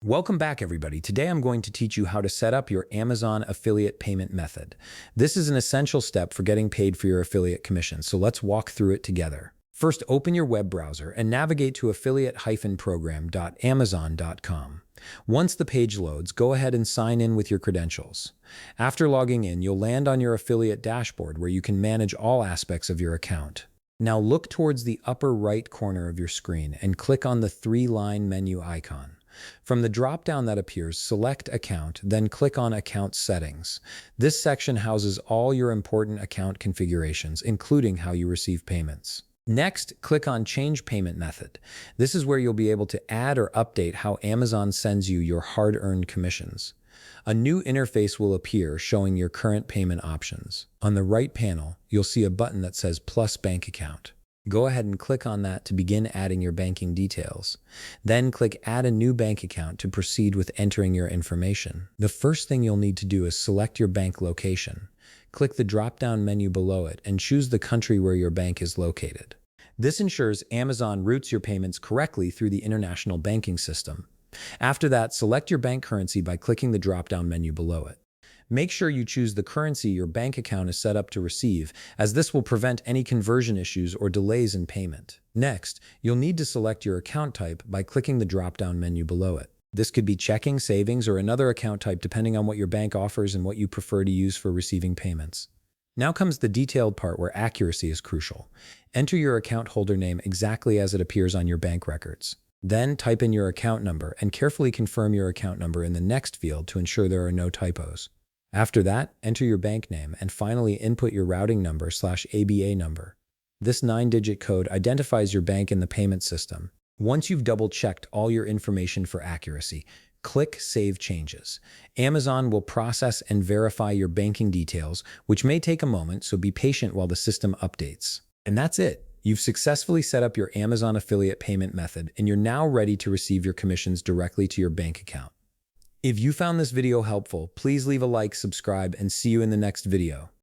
Welcome back, everybody. Today I'm going to teach you how to set up your Amazon affiliate payment method. This is an essential step for getting paid for your affiliate commission, so let's walk through it together. First, open your web browser and navigate to affiliate-program.amazon.com. Once the page loads, go ahead and sign in with your credentials. After logging in, you'll land on your affiliate dashboard where you can manage all aspects of your account. Now look towards the upper right corner of your screen and click on the three-line menu icon. From the drop-down that appears, select Account, then click on Account Settings. This section houses all your important account configurations, including how you receive payments. Next, click on Change Payment Method. This is where you'll be able to add or update how Amazon sends you your hard-earned commissions. A new interface will appear showing your current payment options. On the right panel, you'll see a button that says Plus Bank Account. Go ahead and click on that to begin adding your banking details. Then click Add a new bank account to proceed with entering your information. The first thing you'll need to do is select your bank location. Click the drop-down menu below it and choose the country where your bank is located. This ensures Amazon routes your payments correctly through the international banking system. After that, select your bank currency by clicking the drop-down menu below it. Make sure you choose the currency your bank account is set up to receive, as this will prevent any conversion issues or delays in payment. Next, you'll need to select your account type by clicking the drop-down menu below it. This could be checking, savings, or another account type depending on what your bank offers and what you prefer to use for receiving payments. Now comes the detailed part where accuracy is crucial. Enter your account holder name exactly as it appears on your bank records. Then type in your account number and carefully confirm your account number in the next field to ensure there are no typos. After that, enter your bank name and finally input your routing number/ABA number. This 9-digit code identifies your bank in the payment system. Once you've double-checked all your information for accuracy, click Save Changes. Amazon will process and verify your banking details, which may take a moment, so be patient while the system updates. And that's it. You've successfully set up your Amazon affiliate payment method, and you're now ready to receive your commissions directly to your bank account. If you found this video helpful, please leave a like, subscribe, and see you in the next video.